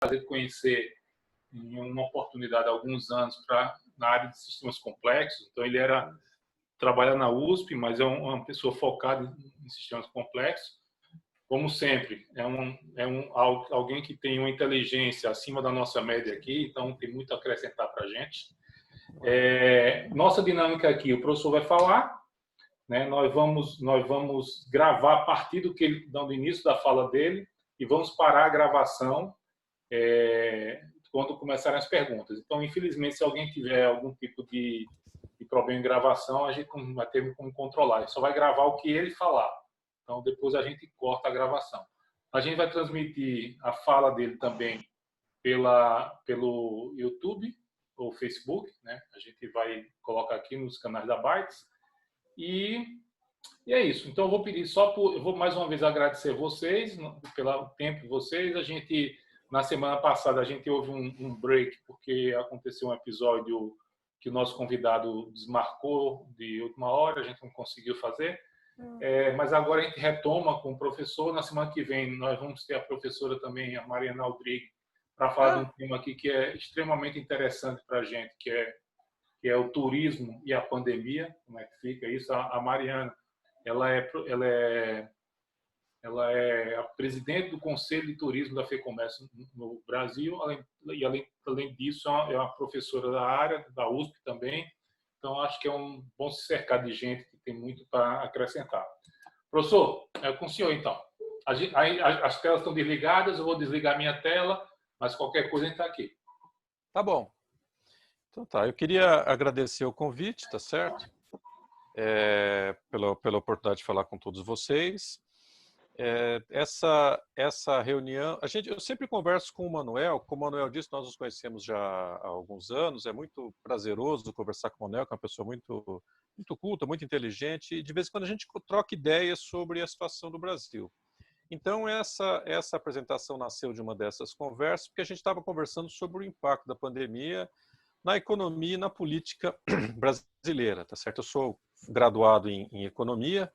prazer de conhecer em uma oportunidade há alguns anos na área de sistemas complexos. Então, ele trabalha na USP, mas é uma pessoa focada em sistemas complexos. Como sempre, alguém que tem uma inteligência acima da nossa média aqui, então tem muito a acrescentar para a gente. Nossa dinâmica aqui, o professor vai falar, né? Nós vamos gravar a partir do início da fala dele e vamos parar a gravação quando começarem as perguntas. Então, infelizmente, se alguém tiver algum tipo de problema em gravação, a gente não vai ter como controlar. Ele só vai gravar o que ele falar. Então, depois a gente corta a gravação. A gente vai transmitir a fala dele também pelo YouTube ou Facebook, né? A gente vai colocar aqui nos canais da Bytes. E é isso. Então, eu vou pedir eu vou mais uma vez agradecer vocês pelo tempo de vocês. Na semana passada, a gente houve um break, porque aconteceu um episódio que o nosso convidado desmarcou de última hora, a gente não conseguiu fazer. Mas agora a gente retoma com o professor. Na semana que vem, nós vamos ter a professora também, a Mariana Aldrigue, para falar de um tema aqui que é extremamente interessante para a gente, que é o turismo e a pandemia. Como é que fica isso? A Mariana, ela é a presidente do Conselho de Turismo da FEComércio no Brasil, além disso, é uma professora da área, da USP também. Então, acho que é bom se cercar de gente que tem muito para acrescentar. Professor, é com o senhor, então. As telas estão desligadas, eu vou desligar minha tela, mas qualquer coisa a gente está aqui. Tá bom. Então tá, eu queria agradecer o convite, tá certo? Pela oportunidade de falar com todos vocês. Essa reunião, eu sempre converso com o Manuel. Como o Manuel disse, nós nos conhecemos já há alguns anos. É muito prazeroso conversar com o Manuel, que é uma pessoa muito, muito culta, muito inteligente, e de vez em quando a gente troca ideias sobre a situação do Brasil. Então, essa apresentação nasceu de uma dessas conversas, porque a gente estava conversando sobre o impacto da pandemia na economia e na política brasileira, tá certo? Eu sou graduado em economia.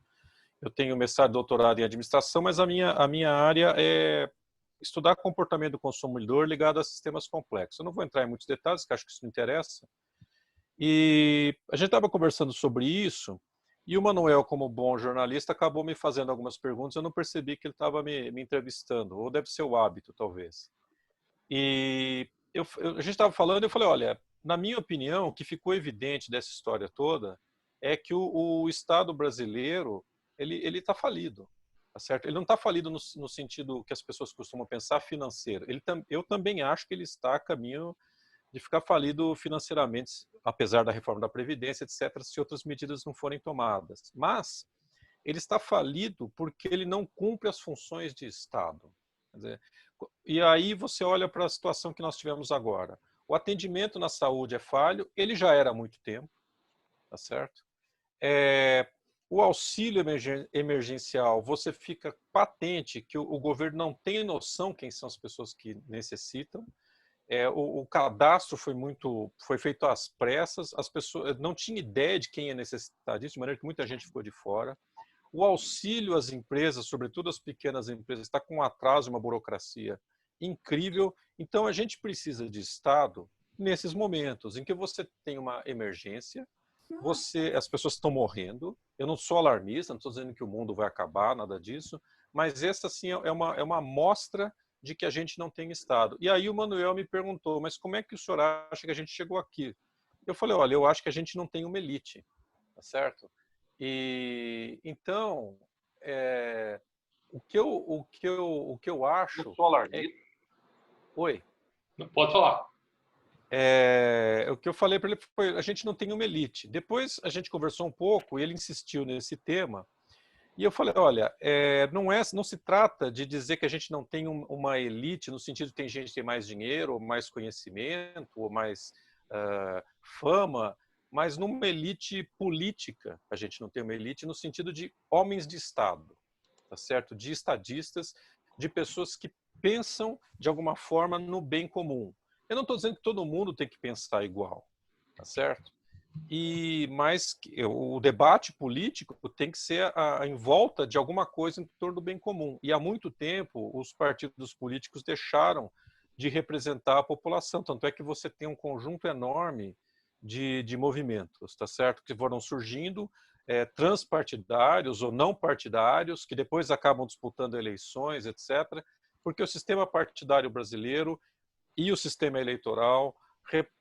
Eu tenho mestrado e doutorado em administração, mas a minha área é estudar comportamento do consumidor ligado a sistemas complexos. Eu não vou entrar em muitos detalhes, porque acho que isso não interessa. E a gente estava conversando sobre isso, e o Manuel, como bom jornalista, acabou me fazendo algumas perguntas. Eu não percebi que ele estava me entrevistando, ou deve ser o hábito, talvez. E a gente estava falando, eu falei, olha, na minha opinião, o que ficou evidente dessa história toda é que o Estado brasileiro ele está falido, tá certo? Ele não está falido no sentido que as pessoas costumam pensar financeiro. Eu também acho que ele está a caminho de ficar falido financeiramente, apesar da reforma da Previdência, etc., se outras medidas não forem tomadas. Mas ele está falido porque ele não cumpre as funções de Estado. Quer dizer, e aí você olha para a situação que nós tivemos agora. O atendimento na saúde é falho, ele já era há muito tempo, tá certo? O auxílio emergencial, você fica patente que o governo não tem noção quem são as pessoas que necessitam. O cadastro foi feito às pressas, as pessoas não tinham ideia de quem ia necessitar disso, de maneira que muita gente ficou de fora. O auxílio às empresas, sobretudo as pequenas empresas, está com um atraso, uma burocracia incrível. Então, a gente precisa de Estado nesses momentos em que você tem uma emergência, as pessoas estão morrendo. Eu não sou alarmista, não estou dizendo que o mundo vai acabar, nada disso, mas essa sim é uma amostra de que a gente não tem Estado. E aí o Manuel me perguntou, mas como é que o senhor acha que a gente chegou aqui? Eu falei, olha, eu acho que a gente não tem uma elite, tá certo? E então, o que eu acho... Não sou alarmista. Oi? Não pode falar. O que eu falei para ele foi, a gente não tem uma elite. Depois a gente conversou um pouco e ele insistiu nesse tema. E eu falei, olha, não se trata de dizer que a gente não tem uma elite no sentido de que tem gente que tem mais dinheiro, ou mais conhecimento, ou mais fama, mas numa elite política. A gente não tem uma elite no sentido de homens de Estado, tá certo? De estadistas, de pessoas que pensam de alguma forma no bem comum. Eu não estou dizendo que todo mundo tem que pensar igual, tá certo? Mas o debate político tem que ser em volta de alguma coisa em torno do bem comum. E há muito tempo os partidos políticos deixaram de representar a população. Tanto é que você tem um conjunto enorme de movimentos, tá certo? Que foram surgindo, transpartidários ou não partidários, que depois acabam disputando eleições, etc., porque o sistema partidário brasileiro e o sistema eleitoral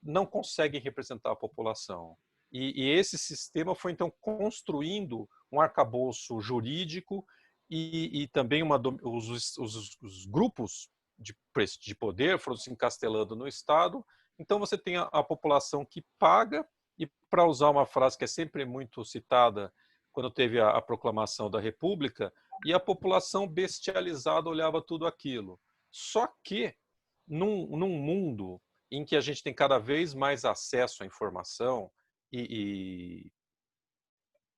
não conseguem representar a população. E esse sistema foi, então, construindo um arcabouço jurídico e também os grupos de poder foram se encastelando no Estado. Então, você tem a população que paga, e para usar uma frase que é sempre muito citada quando teve a proclamação da República, e a população bestializada olhava tudo aquilo. Só que, num mundo em que a gente tem cada vez mais acesso à informação e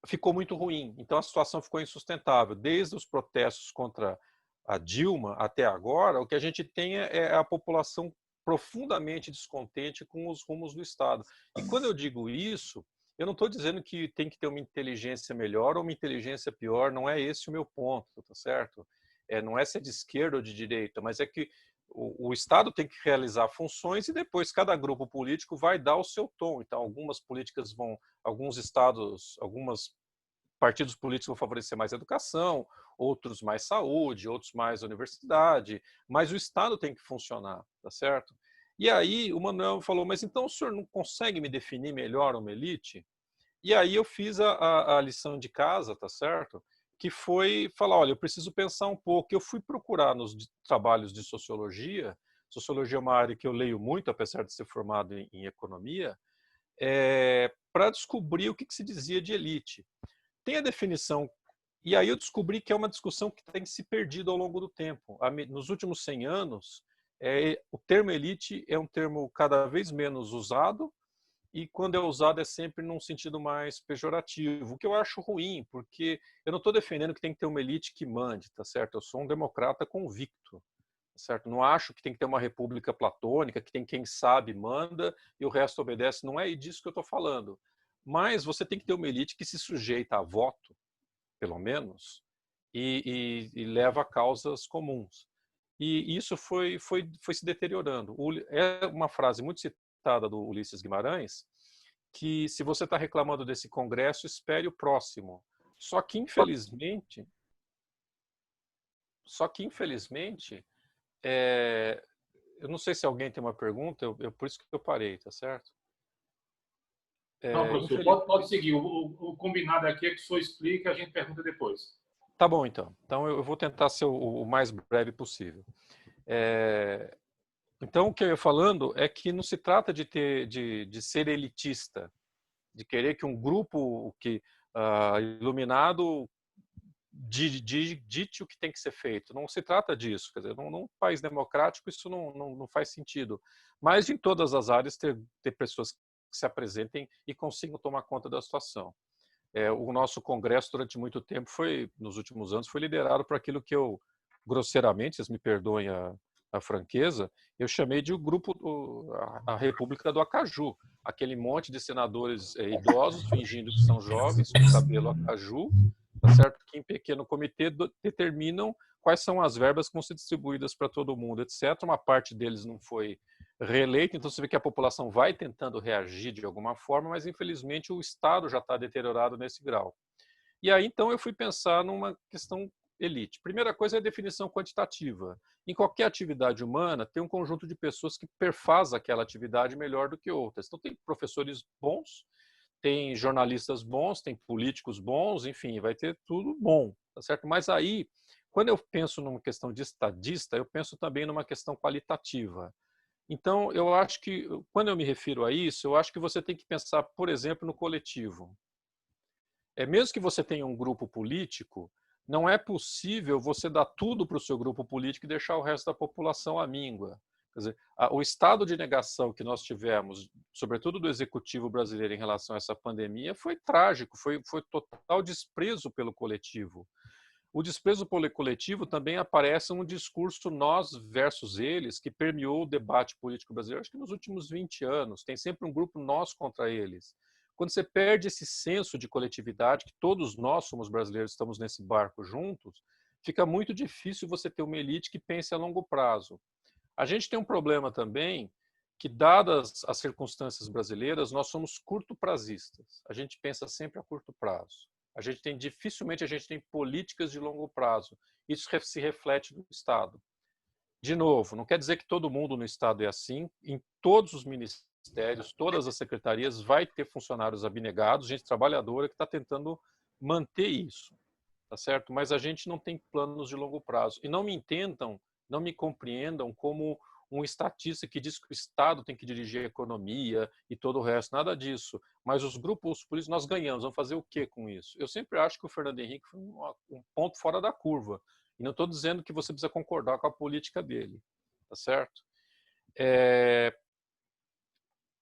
ficou muito ruim. Então a situação ficou insustentável. Desde os protestos contra a Dilma até agora, o que a gente tem é a população profundamente descontente com os rumos do Estado. E quando eu digo isso, eu não estou dizendo que tem que ter uma inteligência melhor ou uma inteligência pior, não é esse o meu ponto, tá certo? Não é se é de esquerda ou de direita, mas é que o Estado tem que realizar funções e depois cada grupo político vai dar o seu tom. Então, algumas políticas alguns estados, alguns partidos políticos vão favorecer mais educação, outros mais saúde, outros mais universidade, mas o Estado tem que funcionar, tá certo? E aí o Manuel falou, mas então o senhor não consegue me definir melhor uma elite? E aí eu fiz a lição de casa, tá certo? Que foi falar, olha, eu preciso pensar um pouco. Eu fui procurar nos trabalhos de sociologia. Sociologia é uma área que eu leio muito, apesar de ser formado em economia, para descobrir o que se dizia de elite. Tem a definição, e aí eu descobri que é uma discussão que tem se perdido ao longo do tempo. Nos últimos 100 anos, o termo elite é um termo cada vez menos usado, e quando é usado é sempre num sentido mais pejorativo, o que eu acho ruim, porque eu não estou defendendo que tem que ter uma elite que mande, tá certo? Eu sou um democrata convicto, tá certo? Não acho que tem que ter uma república platônica, que tem quem sabe manda e o resto obedece, não é disso que eu estou falando. Mas você tem que ter uma elite que se sujeita a voto, pelo menos, e leva a causas comuns. E isso foi se deteriorando. É uma frase muito citada do Ulisses Guimarães, que se você está reclamando desse congresso, espere o próximo. Só que, infelizmente, eu não sei se alguém tem uma pergunta, por isso que eu parei, tá certo? Não, professor, pode seguir. O combinado aqui é que o senhor explica e a gente pergunta depois. Tá bom, então. Então eu vou tentar ser o mais breve possível. Então, o que eu ia falando é que não se trata de ser elitista, de querer que um grupo iluminado dite o que tem que ser feito. Não se trata disso. Quer dizer, num país democrático isso não faz sentido. Mas em todas as áreas ter pessoas que se apresentem e consigam tomar conta da situação. O nosso congresso durante muito tempo nos últimos anos, foi liderado por aquilo que eu grosseiramente, vocês me perdoem a franqueza, eu chamei de o grupo a República do Acaju, aquele monte de senadores idosos fingindo que são jovens, com cabelo acaju, tá certo? Que em pequeno comitê determinam quais são as verbas que vão ser distribuídas para todo mundo, etc. Uma parte deles não foi reeleito, então você vê que a população vai tentando reagir de alguma forma, mas infelizmente o Estado já está deteriorado nesse grau. E aí então eu fui pensar numa questão elite. Primeira coisa é a definição quantitativa. Em qualquer atividade humana, tem um conjunto de pessoas que perfaz aquela atividade melhor do que outras. Então tem professores bons, tem jornalistas bons, tem políticos bons, enfim, vai ter tudo bom, tá certo? Mas aí, quando eu penso numa questão de estadista, eu penso também numa questão qualitativa. Então, eu acho que, quando eu me refiro a isso, eu acho que você tem que pensar, por exemplo, no coletivo. Mesmo que você tenha um grupo político, não é possível você dar tudo para o seu grupo político e deixar o resto da população à míngua. Quer dizer, o estado de negação que nós tivemos, sobretudo do executivo brasileiro em relação a essa pandemia, foi trágico, foi total desprezo pelo coletivo. O desprezo pelo coletivo também aparece um discurso nós versus eles, que permeou o debate político brasileiro, acho que nos últimos 20 anos. Tem sempre um grupo nós contra eles. Quando você perde esse senso de coletividade, que todos nós somos brasileiros, estamos nesse barco juntos, fica muito difícil você ter uma elite que pense a longo prazo. A gente tem um problema também que, dadas as circunstâncias brasileiras, nós somos curto-prazistas. A gente pensa sempre a curto prazo. Dificilmente a gente tem políticas de longo prazo. Isso se reflete no Estado. De novo, não quer dizer que todo mundo no Estado é assim. Em todos os ministérios, todas as secretarias, vai ter funcionários abnegados, gente trabalhadora que está tentando manter isso, tá certo? Mas a gente não tem planos de longo prazo. E não me entendam, não me compreendam como um estatista que diz que o Estado tem que dirigir a economia e todo o resto, nada disso. Mas os grupos políticos, nós ganhamos, vamos fazer o quê com isso? Eu sempre acho que o Fernando Henrique foi um ponto fora da curva. E não estou dizendo que você precisa concordar com a política dele, tá certo?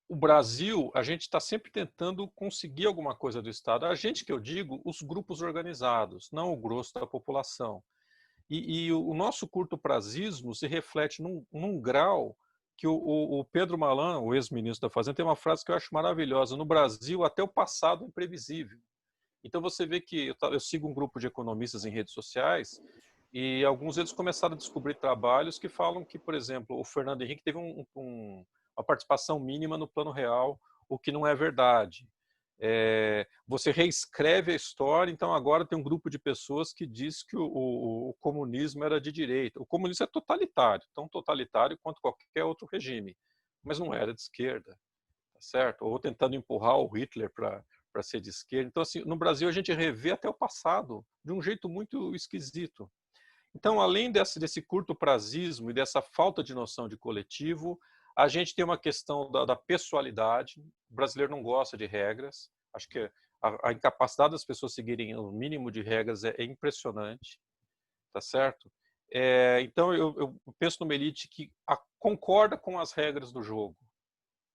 O Brasil, a gente está sempre tentando conseguir alguma coisa do Estado. A gente, que eu digo, os grupos organizados, não o grosso da população. E o nosso curto-prazismo se reflete num grau que o Pedro Malan, o ex-ministro da Fazenda, tem uma frase que eu acho maravilhosa. No Brasil, até o passado é imprevisível. Então você vê que eu sigo um grupo de economistas em redes sociais e alguns deles começaram a descobrir trabalhos que falam que, por exemplo, o Fernando Henrique teve uma participação mínima no Plano Real, o que não é verdade. Você reescreve a história, então agora tem um grupo de pessoas que diz que o comunismo era de direita. O comunismo é totalitário, tão totalitário quanto qualquer outro regime, mas não era de esquerda, tá certo? Ou tentando empurrar o Hitler para ser de esquerda. Então, assim, no Brasil a gente revê até o passado de um jeito muito esquisito. Então, além desse curto-prazismo e dessa falta de noção de coletivo, a gente tem uma questão da pessoalidade. O brasileiro não gosta de regras. Acho que a incapacidade das pessoas seguirem o mínimo de regras é impressionante, tá certo? Então, eu penso numa elite que concorda com as regras do jogo,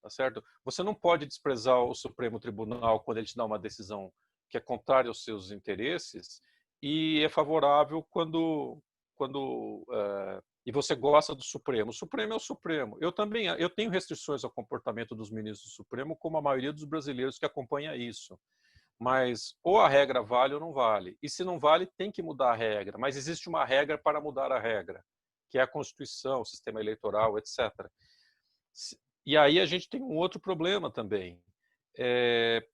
tá certo? Você não pode desprezar o Supremo Tribunal quando ele te dá uma decisão que é contrária aos seus interesses e é favorável quando e você gosta do Supremo. O Supremo é o Supremo. Eu tenho restrições ao comportamento dos ministros do Supremo, como a maioria dos brasileiros que acompanha isso. Mas ou a regra vale ou não vale. E se não vale, tem que mudar a regra. Mas existe uma regra para mudar a regra, que é a Constituição, o sistema eleitoral, etc. E aí a gente tem um outro problema também.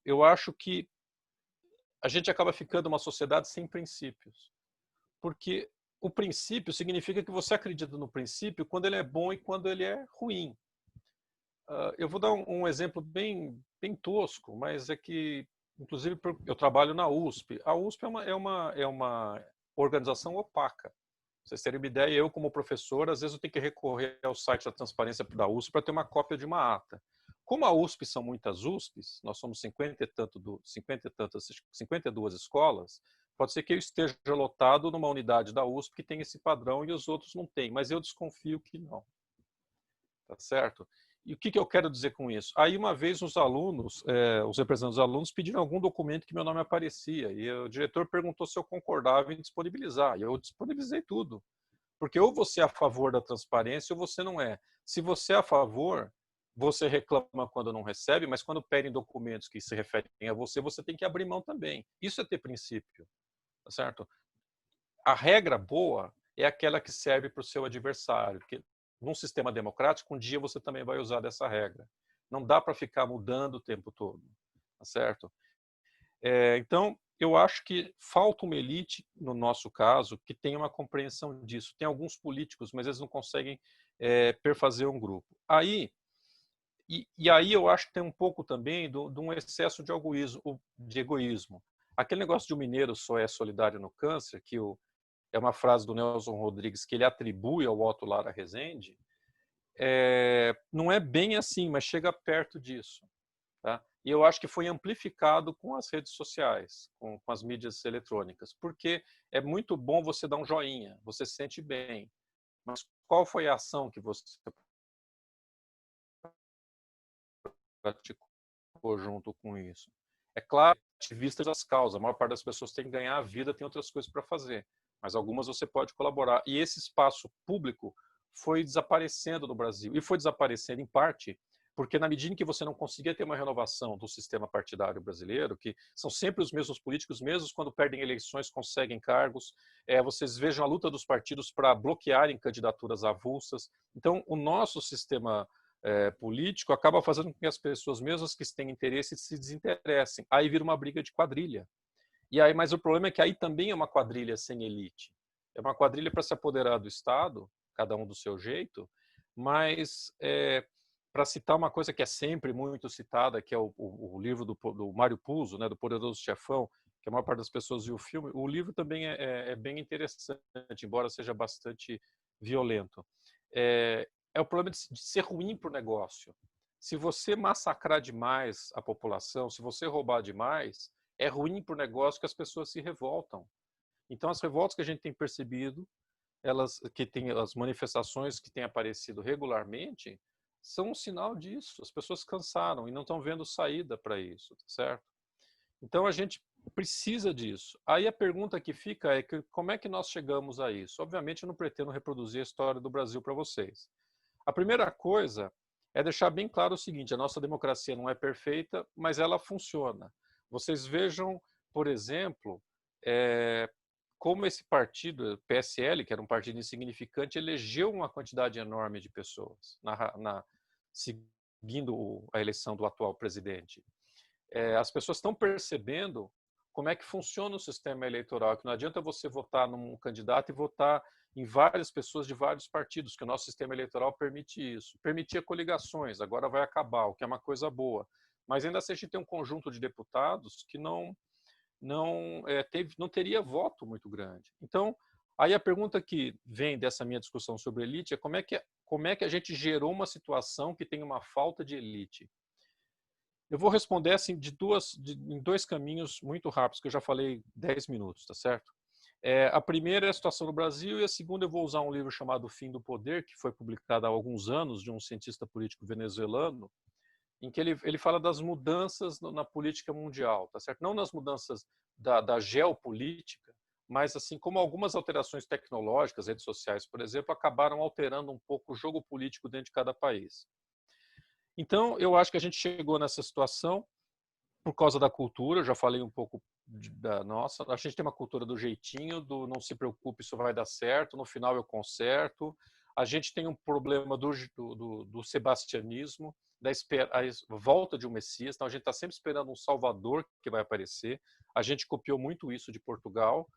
Eu acho que a gente acaba ficando uma sociedade sem princípios. Porque o princípio significa que você acredita no princípio quando ele é bom e quando ele é ruim. Eu vou dar um exemplo bem tosco, mas é que, inclusive, eu trabalho na USP. A USP é uma organização opaca. Pra vocês terem uma ideia, eu, como professor, às vezes eu tenho que recorrer ao site da transparência da USP para ter uma cópia de uma ata. Como a USP são muitas USPs, nós somos 52 escolas, pode ser que eu esteja lotado numa unidade da USP que tem esse padrão e os outros não têm, mas eu desconfio que não. Tá certo? E o que eu quero dizer com isso? Aí uma vez os alunos, os representantes dos alunos pediram algum documento que meu nome aparecia e o diretor perguntou se eu concordava em disponibilizar. E eu disponibilizei tudo. Porque ou você é a favor da transparência ou você não é. Se você é a favor, você reclama quando não recebe, mas quando pedem documentos que se referem a você, você tem que abrir mão também. Isso é ter princípio, tá certo? A regra boa é aquela que serve para o seu adversário, porque num sistema democrático, um dia você também vai usar dessa regra. Não dá para ficar mudando o tempo todo, tá certo? Então, eu acho que falta uma elite, no nosso caso, que tenha uma compreensão disso. Tem alguns políticos, mas eles não conseguem perfazer um grupo. Aí eu acho que tem um pouco também de um excesso de egoísmo. Aquele negócio de o mineiro só é solidário no câncer, que é uma frase do Nelson Rodrigues que ele atribui ao Otto Lara Rezende, não é bem assim, mas chega perto disso. Tá? E eu acho que foi amplificado com as redes sociais, com as mídias eletrônicas, porque é muito bom você dar um joinha, você se sente bem, mas qual foi a ação que você praticou junto com isso? É claro, ativistas das causas, a maior parte das pessoas tem que ganhar a vida, tem outras coisas para fazer, mas algumas você pode colaborar. E esse espaço público foi desaparecendo no Brasil, e foi desaparecendo em parte porque na medida em que você não conseguia ter uma renovação do sistema partidário brasileiro, que são sempre os mesmos políticos, mesmo quando perdem eleições, conseguem cargos, vocês vejam a luta dos partidos para bloquearem candidaturas avulsas. Então, o nosso sistema político acaba fazendo com que as pessoas, mesmo as que têm interesse, se desinteressem. Aí vira uma briga de quadrilha. E aí, mas o problema é que aí também é uma quadrilha sem elite. É uma quadrilha para se apoderar do Estado, cada um do seu jeito, mas para citar uma coisa que é sempre muito citada, que é o livro do Mário Puzo, né, do Poderoso Chefão, que a maior parte das pessoas viu o filme, o livro também é bem interessante, embora seja bastante violento. É o problema de ser ruim para o negócio. Se você massacrar demais a população, se você roubar demais, é ruim para o negócio, que as pessoas se revoltam. Então, as revoltas que a gente tem percebido, as manifestações que têm aparecido regularmente, são um sinal disso. As pessoas cansaram e não estão vendo saída para isso, certo? Então, a gente precisa disso. Aí a pergunta que fica é como é que nós chegamos a isso? Obviamente, eu não pretendo reproduzir a história do Brasil para vocês. A primeira coisa é deixar bem claro o seguinte: a nossa democracia não é perfeita, mas ela funciona. Vocês vejam, por exemplo, como esse partido, PSL, que era um partido insignificante, elegeu uma quantidade enorme de pessoas, seguindo a eleição do atual presidente. As pessoas estão percebendo como é que funciona o sistema eleitoral, que não adianta você votar num candidato e votar em várias pessoas de vários partidos, que o nosso sistema eleitoral permite isso. Permitia coligações, agora vai acabar, o que é uma coisa boa. Mas ainda assim a gente tem um conjunto de deputados que não teria voto muito grande. Então, aí a pergunta que vem dessa minha discussão sobre elite é como é que a gente gerou uma situação que tem uma falta de elite? Eu vou responder assim em dois caminhos muito rápidos, que eu já falei 10 minutos, tá certo? A primeira é a situação no Brasil, e a segunda eu vou usar um livro chamado O Fim do Poder, que foi publicado há alguns anos, de um cientista político venezuelano, em que ele fala das mudanças na política mundial, tá certo? Não nas mudanças da geopolítica, mas assim como algumas alterações tecnológicas, redes sociais, por exemplo, acabaram alterando um pouco o jogo político dentro de cada país. Então, eu acho que a gente chegou nessa situação por causa da cultura. Eu já falei um pouco da nossa. A gente tem uma cultura do jeitinho, do não se preocupe, isso vai dar certo, no final eu conserto. A gente tem um problema do sebastianismo, a volta de um Messias. Então, a gente está sempre esperando um Salvador que vai aparecer. A gente copiou muito isso de Portugal.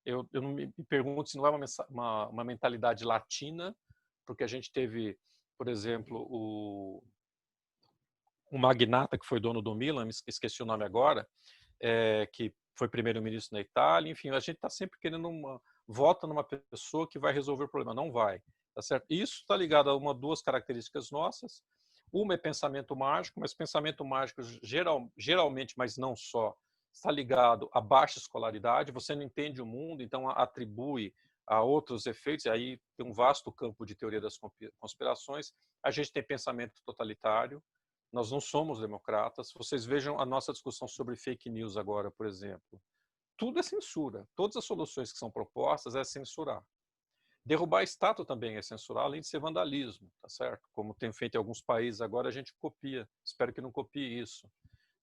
Eu não me pergunto se não é uma mentalidade latina, porque a gente teve, por exemplo, um magnata que foi dono do Milan, esqueci o nome agora, que foi primeiro-ministro na Itália. Enfim, a gente está sempre querendo vota numa pessoa que vai resolver o problema. Não vai, tá certo? Isso está ligado a duas características nossas. Uma é pensamento mágico, mas pensamento mágico geralmente, mas não só, está ligado a baixa escolaridade. Você não entende o mundo, então atribui a outros efeitos, e aí tem um vasto campo de teoria das conspirações. A gente tem pensamento totalitário. Nós não somos democratas. Vocês vejam a nossa discussão sobre fake news agora, por exemplo. Tudo é censura. Todas as soluções que são propostas é censurar. Derrubar a estátua também é censurar, além de ser vandalismo, tá certo? Como tem feito em alguns países agora, a gente copia. Espero que não copie isso.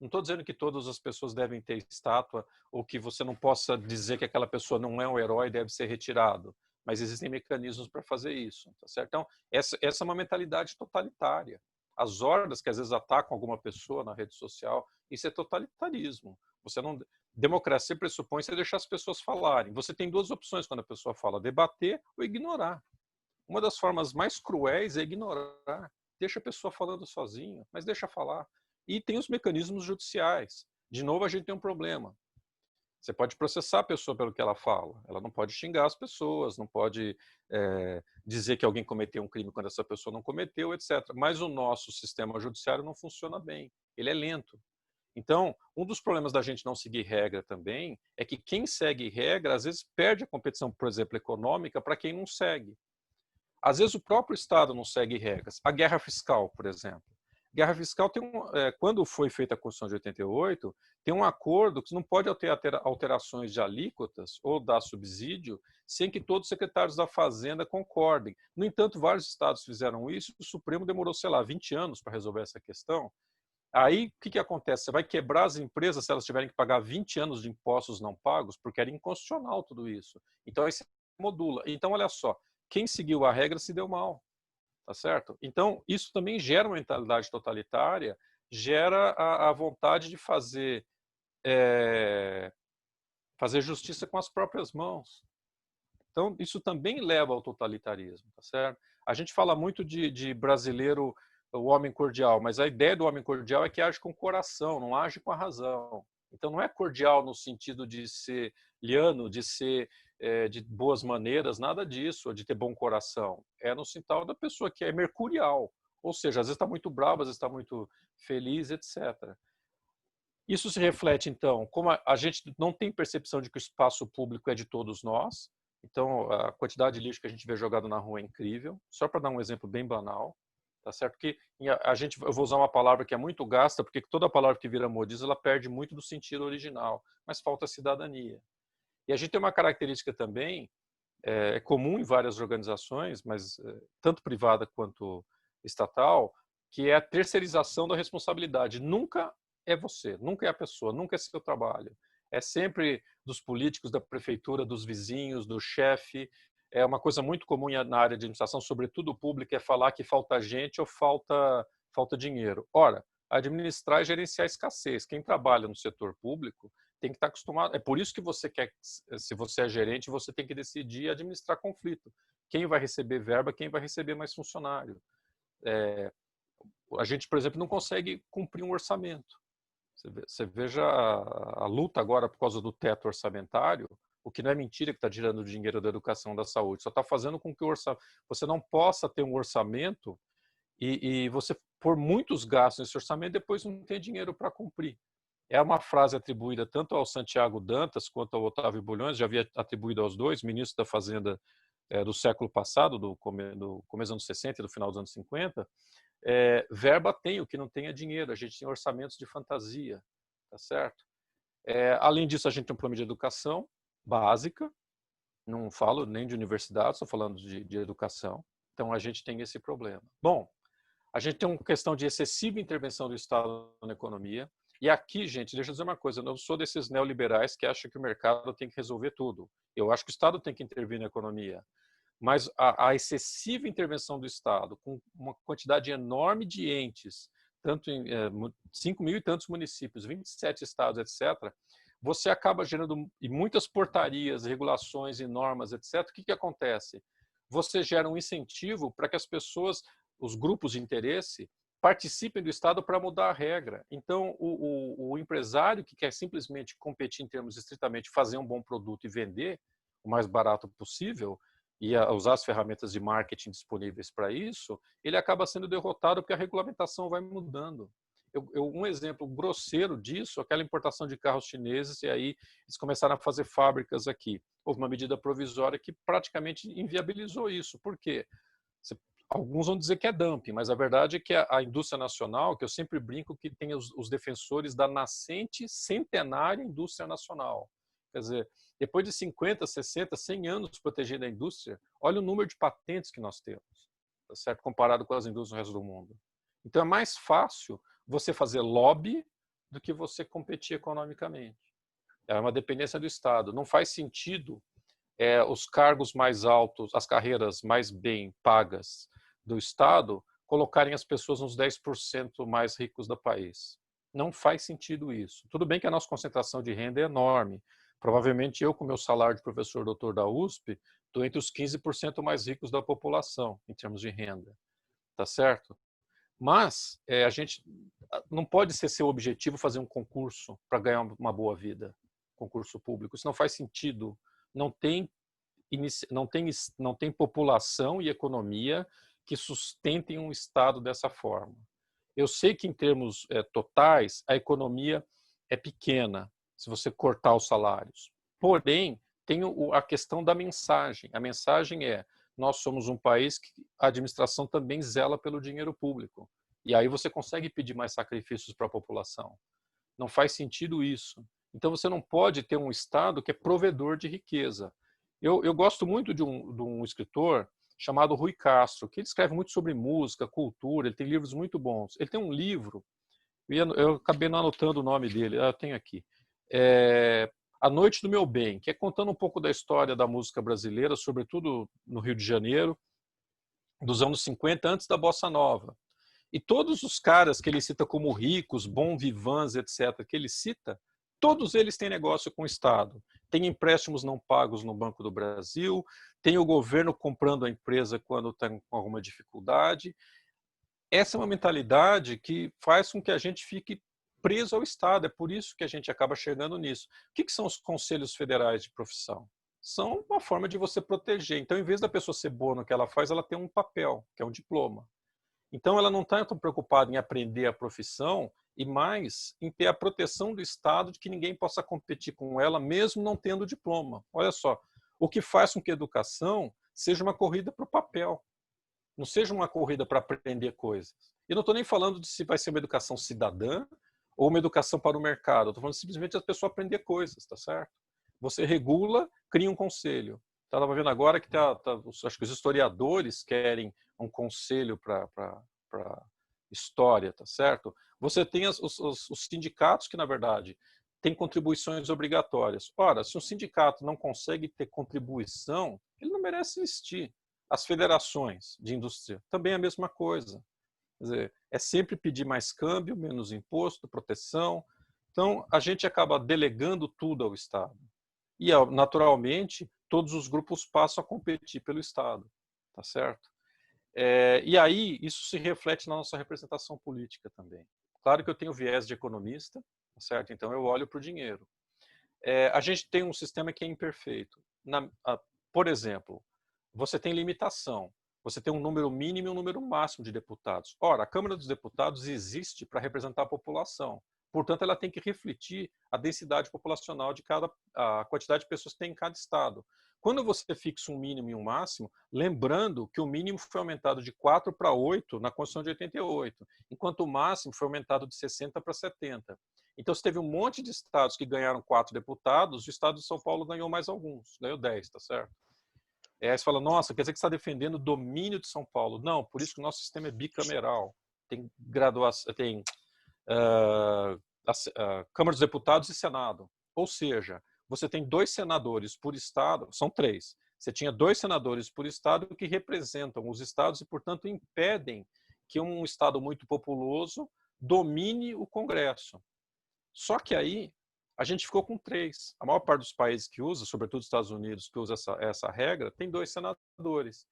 Não estou dizendo que todas as pessoas devem ter estátua ou que você não possa dizer que aquela pessoa não é um herói e deve ser retirado. Mas existem mecanismos para fazer isso, tá certo? Então, essa é uma mentalidade totalitária. As hordas que às vezes atacam alguma pessoa na rede social, isso é totalitarismo. Democracia pressupõe você deixar as pessoas falarem. Você tem duas opções quando a pessoa fala: debater ou ignorar. Uma das formas mais cruéis é ignorar. Deixa a pessoa falando sozinha, mas deixa falar. E tem os mecanismos judiciais. De novo, a gente tem um problema. Você pode processar a pessoa pelo que ela fala. Ela não pode xingar as pessoas, não pode dizer que alguém cometeu um crime quando essa pessoa não cometeu, etc. Mas o nosso sistema judiciário não funciona bem. Ele é lento. Então, um dos problemas da gente não seguir regra também é que quem segue regra, às vezes, perde a competição, por exemplo, econômica, para quem não segue. Às vezes, o próprio Estado não segue regras. A guerra fiscal, por exemplo. Guerra fiscal quando foi feita a Constituição de 88, tem um acordo que não pode ter alterações de alíquotas ou dar subsídio sem que todos os secretários da Fazenda concordem. No entanto, vários estados fizeram isso, o Supremo demorou, sei lá, 20 anos para resolver essa questão. Aí, o que acontece? Você vai quebrar as empresas se elas tiverem que pagar 20 anos de impostos não pagos, porque era inconstitucional tudo isso. Então, aí você modula. Então, olha só, quem seguiu a regra se deu mal. Tá certo? Então, isso também gera uma mentalidade totalitária, gera a vontade de fazer justiça com as próprias mãos. Então, isso também leva ao totalitarismo, tá certo? A gente fala muito de brasileiro, o homem cordial, mas a ideia do homem cordial é que age com o coração, não age com a razão. Então, não é cordial no sentido de ser liano, de ser de boas maneiras, nada disso, de ter bom coração. É no sentido da pessoa que é mercurial, ou seja, às vezes está muito brava, às vezes está muito feliz, etc. Isso se reflete, então, como a gente não tem percepção de que o espaço público é de todos nós, então a quantidade de lixo que a gente vê jogado na rua é incrível. Só para dar um exemplo bem banal, tá certo? Que eu vou usar uma palavra que é muito gasta, porque toda palavra que vira modismo, ela perde muito do sentido original, mas falta cidadania. E a gente tem uma característica também, é comum em várias organizações, mas tanto privada quanto estatal, que é a terceirização da responsabilidade. Nunca é você, nunca é a pessoa, nunca é seu trabalho. É sempre dos políticos, da prefeitura, dos vizinhos, do chefe. É uma coisa muito comum na área de administração, sobretudo pública, é falar que falta gente ou falta dinheiro. Ora, administrar e gerenciar a escassez. Quem trabalha no setor público tem que estar acostumado. É por isso que você quer, se você é gerente, você tem que decidir administrar conflito. Quem vai receber verba, quem vai receber mais funcionário. A gente, por exemplo, não consegue cumprir um orçamento. Você veja a luta agora por causa do teto orçamentário, o que não é mentira que está tirando dinheiro da educação, da saúde, só está fazendo com que você não possa ter um orçamento e você pôr muitos gastos nesse orçamento e depois não ter dinheiro para cumprir. É uma frase atribuída tanto ao Santiago Dantas quanto ao Otávio Bulhões, já havia atribuído aos dois, ministros da Fazenda do século passado, do começo dos anos 60 e do final dos anos 50. Verba tem, o que não tem é dinheiro, a gente tem orçamentos de fantasia, tá certo? Além disso, a gente tem um plano de educação básica, não falo nem de universidade, estou falando de educação, então a gente tem esse problema. Bom, a gente tem uma questão de excessiva intervenção do Estado na economia. E aqui, gente, deixa eu dizer uma coisa, eu não sou desses neoliberais que acham que o mercado tem que resolver tudo. Eu acho que o Estado tem que intervir na economia. Mas a excessiva intervenção do Estado, com uma quantidade enorme de entes, tanto em 5 mil e tantos municípios, 27 estados, etc., você acaba gerando muitas portarias, regulações e normas, etc. O que acontece? Você gera um incentivo para que as pessoas, os grupos de interesse, participem do Estado para mudar a regra. Então, o empresário que quer simplesmente competir em termos estritamente, fazer um bom produto e vender o mais barato possível, e usar as ferramentas de marketing disponíveis para isso, ele acaba sendo derrotado porque a regulamentação vai mudando. Um exemplo grosseiro disso, aquela importação de carros chineses, e aí eles começaram a fazer fábricas aqui. Houve uma medida provisória que praticamente inviabilizou isso. Por quê? Alguns vão dizer que é dumping, mas a verdade é que a indústria nacional, que eu sempre brinco que tem os defensores da nascente centenária indústria nacional. Quer dizer, depois de 50, 60, 100 anos protegendo a indústria, olha o número de patentes que nós temos, tá certo? Comparado com as indústrias do resto do mundo. Então é mais fácil você fazer lobby do que você competir economicamente. É uma dependência do Estado. Não faz sentido os cargos mais altos, as carreiras mais bem pagas do Estado, colocarem as pessoas nos 10% mais ricos do país. Não faz sentido isso. Tudo bem que a nossa concentração de renda é enorme. Provavelmente eu, com meu salário de professor doutor da USP, estou entre os 15% mais ricos da população, em termos de renda. Tá certo? Mas a gente não pode ser seu objetivo fazer um concurso para ganhar uma boa vida, concurso público. Isso não faz sentido. Não tem população e economia que sustentem um Estado dessa forma. Eu sei que, em termos totais, a economia é pequena, se você cortar os salários. Porém, tem a questão da mensagem. A mensagem é: nós somos um país que a administração também zela pelo dinheiro público. E aí você consegue pedir mais sacrifícios para a população. Não faz sentido isso. Então você não pode ter um Estado que é provedor de riqueza. Eu gosto muito de um escritor chamado Rui Castro, que ele escreve muito sobre música, cultura, ele tem livros muito bons. Ele tem um livro, eu acabei não anotando o nome dele, eu tenho aqui, A Noite do Meu Bem, que é contando um pouco da história da música brasileira, sobretudo no Rio de Janeiro, dos anos 50, antes da Bossa Nova. E todos os caras que ele cita como ricos, bons vivants, etc., que ele cita, todos eles têm negócio com o Estado. Tem empréstimos não pagos no Banco do Brasil, tem o governo comprando a empresa quando está com alguma dificuldade. Essa é uma mentalidade que faz com que a gente fique preso ao Estado. É por isso que a gente acaba chegando nisso. O que são os conselhos federais de profissão? São uma forma de você proteger. Então, em vez da pessoa ser boa no que ela faz, ela tem um papel, que é um diploma. Então, ela não está tão preocupada em aprender a profissão e mais em ter a proteção do Estado de que ninguém possa competir com ela, mesmo não tendo diploma. Olha só, o que faz com que a educação seja uma corrida para o papel, não seja uma corrida para aprender coisas. E não estou nem falando de se vai ser uma educação cidadã ou uma educação para o mercado. Estou falando simplesmente da pessoa aprender coisas, tá certo? Você regula, cria um conselho. Estava vendo agora que acho que os historiadores querem um conselho para história, tá certo? Você tem os sindicatos que, na verdade, têm contribuições obrigatórias. Ora, se um sindicato não consegue ter contribuição, ele não merece existir. As federações de indústria também é a mesma coisa. Quer dizer, é sempre pedir mais câmbio, menos imposto, proteção. Então, a gente acaba delegando tudo ao Estado. E, naturalmente, todos os grupos passam a competir pelo Estado, tá certo? E aí, isso se reflete na nossa representação política também. Claro que eu tenho viés de economista, tá certo? Então, eu olho para o dinheiro. A gente tem um sistema que é imperfeito. Por exemplo, você tem limitação. Você tem um número mínimo e um número máximo de deputados. Ora, a Câmara dos Deputados existe para representar a população. Portanto, ela tem que refletir a densidade populacional de a quantidade de pessoas que tem em cada estado. Quando você fixa um mínimo e um máximo, lembrando que o mínimo foi aumentado de 4 para 8 na Constituição de 88, enquanto o máximo foi aumentado de 60 para 70. Então, você teve um monte de estados que ganharam 4 deputados, o estado de São Paulo ganhou mais alguns, ganhou 10, tá certo? Aí você fala, nossa, quer dizer que você está defendendo o domínio de São Paulo. Não, por isso que o nosso sistema é bicameral. Tem graduação, tem Câmara dos Deputados e Senado. Ou seja, você tem 2 senadores por estado, são 3. Você tinha 2 senadores por estado que representam os estados e, portanto, impedem que um estado muito populoso domine o Congresso. Só que aí a gente ficou com 3. A maior parte dos países que usa, sobretudo os Estados Unidos, que usa essa regra, tem 2 senadores.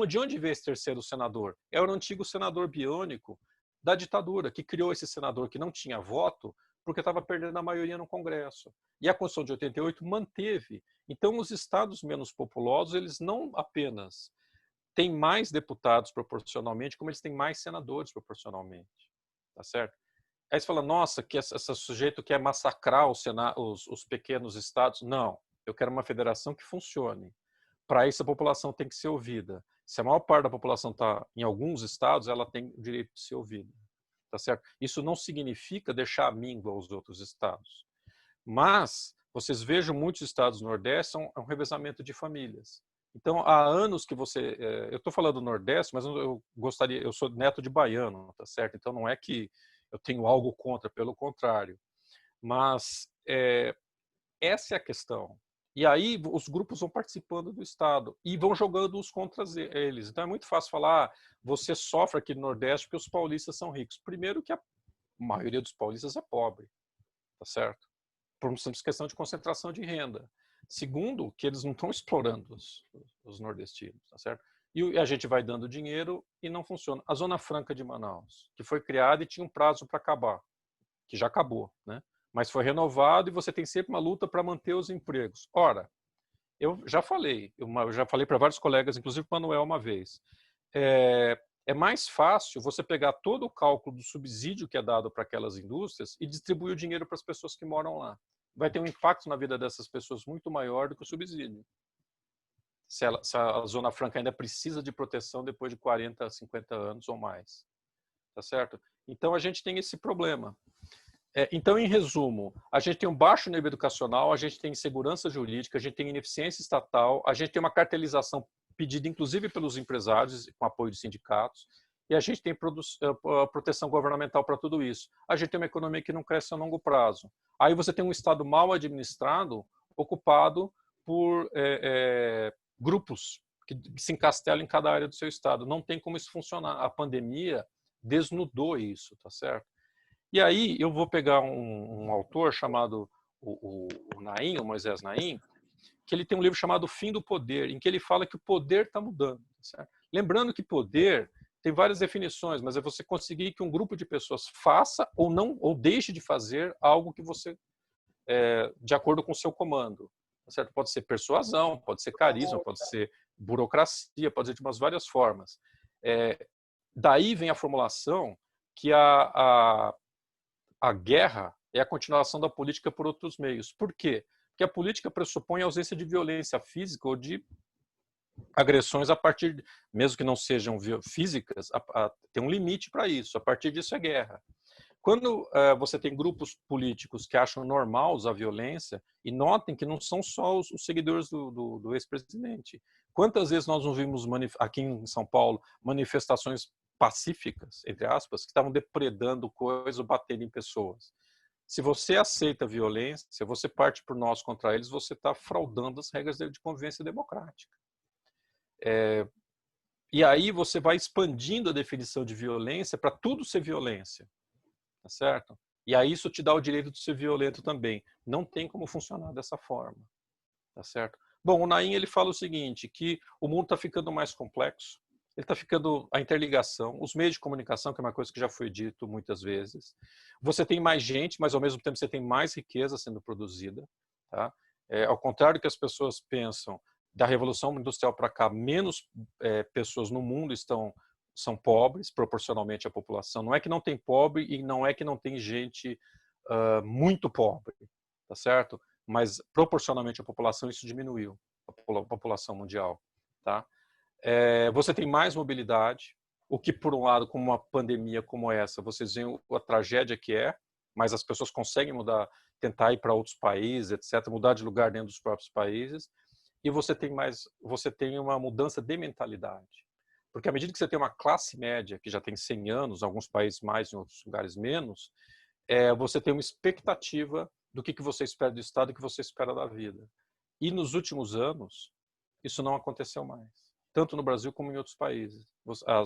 De onde veio esse terceiro senador? Era o antigo senador biônico da ditadura, que criou esse senador que não tinha voto porque estava perdendo a maioria no Congresso. E a Constituição de 88 manteve. Então, os estados menos populosos, eles não apenas têm mais deputados proporcionalmente, como eles têm mais senadores proporcionalmente. Tá certo? Aí você fala, nossa, que esse sujeito quer massacrar os pequenos estados. Não, eu quero uma federação que funcione. Para isso, a população tem que ser ouvida. Se a maior parte da população está em alguns estados, ela tem o direito de ser ouvida. Tá certo? Isso não significa deixar a míngua aos outros estados. Mas, vocês vejam, muitos estados do Nordeste são um revezamento de famílias. Então, há anos que você... eu estou falando do Nordeste, mas eu sou neto de baiano, tá certo? Então, não é que eu tenho algo contra, pelo contrário. Mas essa é a questão. E aí os grupos vão participando do Estado e vão jogando uns contra eles. Então é muito fácil falar, você sofre aqui no Nordeste porque os paulistas são ricos. Primeiro que a maioria dos paulistas é pobre, tá certo? Por uma simples questão de concentração de renda. Segundo, que eles não estão explorando os nordestinos, tá certo? E a gente vai dando dinheiro e não funciona. A Zona Franca de Manaus, que foi criada e tinha um prazo para acabar, que já acabou, né? Mas foi renovado e você tem sempre uma luta para manter os empregos. Ora, eu já falei para vários colegas, inclusive para o Manuel uma vez, é mais fácil você pegar todo o cálculo do subsídio que é dado para aquelas indústrias e distribuir o dinheiro para as pessoas que moram lá. Vai ter um impacto na vida dessas pessoas muito maior do que o subsídio. Se a Zona Franca ainda precisa de proteção depois de 40, 50 anos ou mais. tá certo? Então, a gente tem esse problema. Então, em resumo, a gente tem um baixo nível educacional, a gente tem insegurança jurídica, a gente tem ineficiência estatal, a gente tem uma cartelização pedida, inclusive, pelos empresários, com apoio de sindicatos, e a gente tem proteção governamental para tudo isso. A gente tem uma economia que não cresce a longo prazo. Aí você tem um Estado mal administrado, ocupado por grupos que se encastelam em cada área do seu Estado. Não tem como isso funcionar. A pandemia desnudou isso, tá certo? E aí eu vou pegar um autor chamado o Naim, o Moisés Naim, que ele tem um livro chamado O Fim do Poder, em que ele fala que o poder está mudando. Tá certo? Lembrando que poder tem várias definições, mas é você conseguir que um grupo de pessoas faça ou não, ou deixe de fazer algo que você, de acordo com o seu comando. Tá certo? Pode ser persuasão, pode ser carisma, pode ser burocracia, pode ser de umas várias formas. Daí vem a formulação que a guerra é a continuação da política por outros meios. Por quê? Porque a política pressupõe a ausência de violência física ou de agressões a partir, mesmo que não sejam físicas, tem um limite para isso. A partir disso é guerra. Quando você tem grupos políticos que acham normal usar violência, e notem que não são só os seguidores do ex-presidente. Quantas vezes nós não vimos aqui em São Paulo manifestações pacíficas, entre aspas, que estavam depredando coisas ou batendo em pessoas? Se você aceita a violência, se você parte por nós contra eles, você está fraudando as regras de convivência democrática. E aí você vai expandindo a definição de violência para tudo ser violência, tá certo? E aí isso te dá o direito de ser violento também. Não tem como funcionar dessa forma, tá certo? Bom, o Naim ele fala o seguinte, que o mundo está ficando mais complexo, ele está ficando a interligação, os meios de comunicação, que é uma coisa que já foi dito muitas vezes. Você tem mais gente, mas ao mesmo tempo você tem mais riqueza sendo produzida. Tá? Ao contrário do que as pessoas pensam, da Revolução Industrial para cá, menos pessoas no mundo são pobres, proporcionalmente à população. Não é que não tem pobre e não é que não tem gente muito pobre, tá certo? Mas proporcionalmente à população isso diminuiu, a população mundial. Tá? Você tem mais mobilidade, o que por um lado, com uma pandemia como essa, vocês veem a tragédia que é, mas as pessoas conseguem mudar, tentar ir para outros países, etc., mudar de lugar dentro dos próprios países, e você tem uma mudança de mentalidade. Porque à medida que você tem uma classe média, que já tem 100 anos, em alguns países mais, em outros lugares menos, você tem uma expectativa do que você espera do Estado e que você espera da vida. E nos últimos anos, isso não aconteceu mais, tanto no Brasil como em outros países.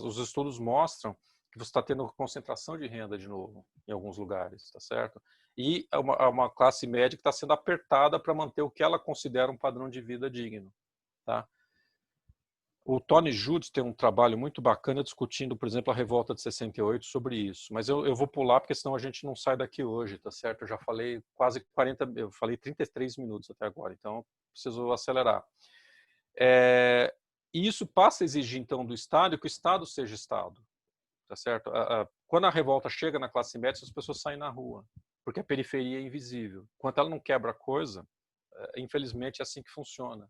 Os estudos mostram que você está tendo concentração de renda de novo em alguns lugares, tá certo? E uma classe média que está sendo apertada para manter o que ela considera um padrão de vida digno, tá? O Tony Judt tem um trabalho muito bacana discutindo, por exemplo, a revolta de 68 sobre isso. Mas eu vou pular porque senão a gente não sai daqui hoje, tá certo? Eu já falei eu falei 33 minutos até agora, então preciso acelerar. E isso passa a exigir então do Estado que o Estado seja Estado, tá certo? Quando a revolta chega na classe média, as pessoas saem na rua, porque a periferia é invisível. Enquanto ela não quebra a coisa, infelizmente é assim que funciona,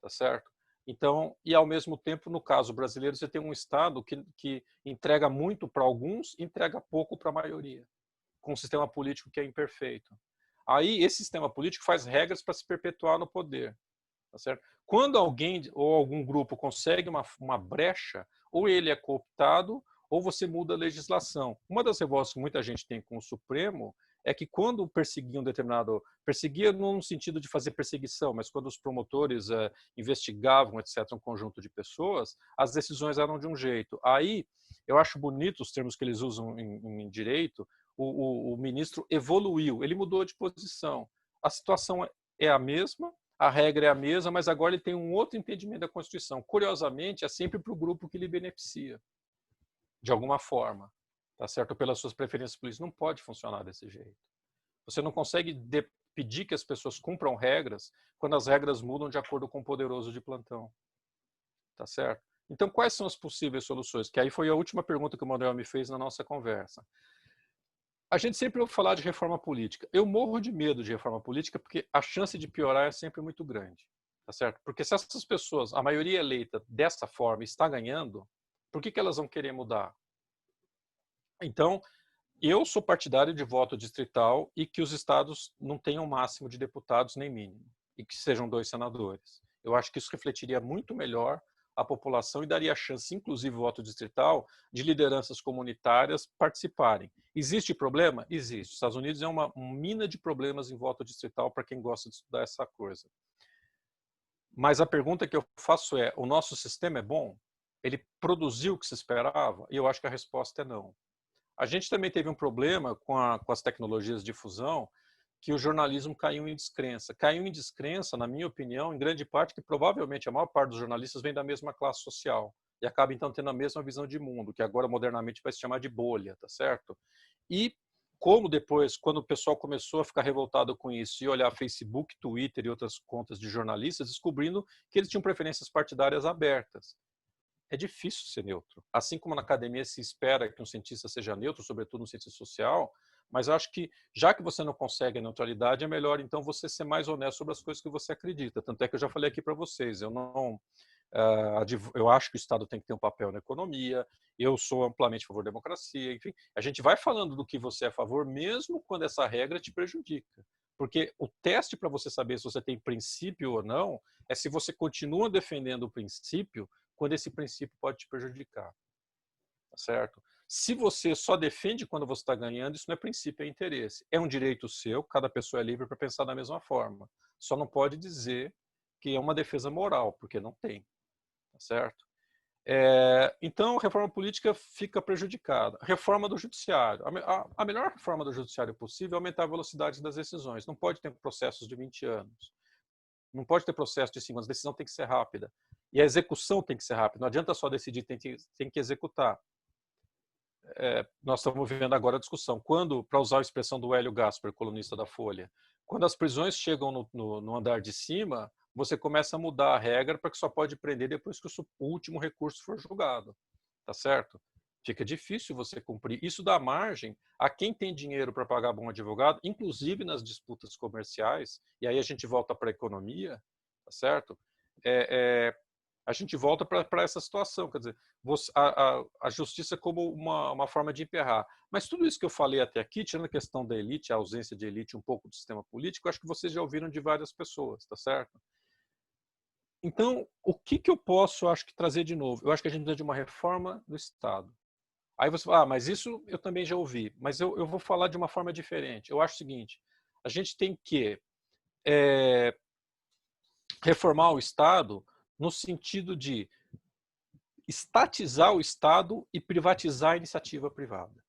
tá certo? Então, e ao mesmo tempo, no caso brasileiro, você tem um Estado que entrega muito para alguns, entrega pouco para a maioria, com um sistema político que é imperfeito. Aí, esse sistema político faz regras para se perpetuar no poder. Tá certo? Quando alguém ou algum grupo consegue uma brecha, ou ele é cooptado, ou você muda a legislação. Uma das revoltas que muita gente tem com o Supremo é que quando perseguiam perseguia não no sentido de fazer perseguição, mas quando os promotores investigavam, etc., um conjunto de pessoas, as decisões eram de um jeito. Aí, eu acho bonito os termos que eles usam em direito, o ministro evoluiu, ele mudou de posição. A situação é a mesma, a regra é a mesma, mas agora ele tem um outro entendimento da Constituição. Curiosamente, é sempre para o grupo que lhe beneficia, de alguma forma, tá certo? Pelas suas preferências políticas. Não pode funcionar desse jeito. Você não consegue pedir que as pessoas cumpram regras quando as regras mudam de acordo com o poderoso de plantão, tá certo? Então, quais são as possíveis soluções? Que aí foi a última pergunta que o Manuel me fez na nossa conversa. A gente sempre ouve falar de reforma política. Eu morro de medo de reforma política porque a chance de piorar é sempre muito grande, tá certo? Porque se essas pessoas, a maioria eleita dessa forma, está ganhando, por que elas vão querer mudar? Então, eu sou partidário de voto distrital e que os estados não tenham máximo de deputados nem mínimo, e que sejam 2 senadores. Eu acho que isso refletiria muito melhor a população e daria chance, inclusive voto distrital, de lideranças comunitárias participarem. Existe problema? Existe. Os Estados Unidos é uma mina de problemas em voto distrital para quem gosta de estudar essa coisa. Mas a pergunta que eu faço é, o nosso sistema é bom? Ele produziu o que se esperava? E eu acho que a resposta é não. A gente também teve um problema com as tecnologias de difusão, que o jornalismo caiu em descrença. Caiu em descrença, na minha opinião, em grande parte, que provavelmente a maior parte dos jornalistas vem da mesma classe social e acaba então tendo a mesma visão de mundo, que agora modernamente vai se chamar de bolha, tá certo? E como depois, quando o pessoal começou a ficar revoltado com isso e olhar Facebook, Twitter e outras contas de jornalistas, descobrindo que eles tinham preferências partidárias abertas. É difícil ser neutro. Assim como na academia se espera que um cientista seja neutro, sobretudo no ciência social, mas eu acho que, já que você não consegue a neutralidade, é melhor então você ser mais honesto sobre as coisas que você acredita. Tanto é que eu já falei aqui para vocês, eu acho que o Estado tem que ter um papel na economia, eu sou amplamente a favor da democracia, enfim. A gente vai falando do que você é a favor, mesmo quando essa regra te prejudica. Porque o teste para você saber se você tem princípio ou não é se você continua defendendo o princípio quando esse princípio pode te prejudicar. Tá certo? Se você só defende quando você está ganhando, isso não é princípio, é interesse. É um direito seu, cada pessoa é livre para pensar da mesma forma. Só não pode dizer que é uma defesa moral, porque não tem. Tá certo? Então, a reforma política fica prejudicada. Reforma do judiciário. A melhor reforma do judiciário possível é aumentar a velocidade das decisões. Não pode ter processos de 20 anos. Não pode ter processo de 5 anos. A decisão tem que ser rápida. E a execução tem que ser rápida. Não adianta só decidir, tem que executar. Nós estamos vivendo agora a discussão. Quando, para usar a expressão do Hélio Gasper, colunista da Folha, quando as prisões chegam no andar de cima, você começa a mudar a regra para que só pode prender depois que o último recurso for julgado. Tá certo? Fica difícil você cumprir. Isso dá margem a quem tem dinheiro para pagar bom advogado, inclusive nas disputas comerciais, e aí a gente volta para a economia, tá certo? A gente volta para essa situação, quer dizer, a justiça como uma forma de emperrar. Mas tudo isso que eu falei até aqui, tirando a questão da elite, a ausência de elite, um pouco do sistema político, acho que vocês já ouviram de várias pessoas, tá certo? Então, o que eu posso, acho que, trazer de novo? Eu acho que a gente precisa de uma reforma do Estado. Aí você fala, mas isso eu também já ouvi, mas eu vou falar de uma forma diferente. Eu acho o seguinte, a gente tem que reformar o Estado no sentido de estatizar o Estado e privatizar a iniciativa privada.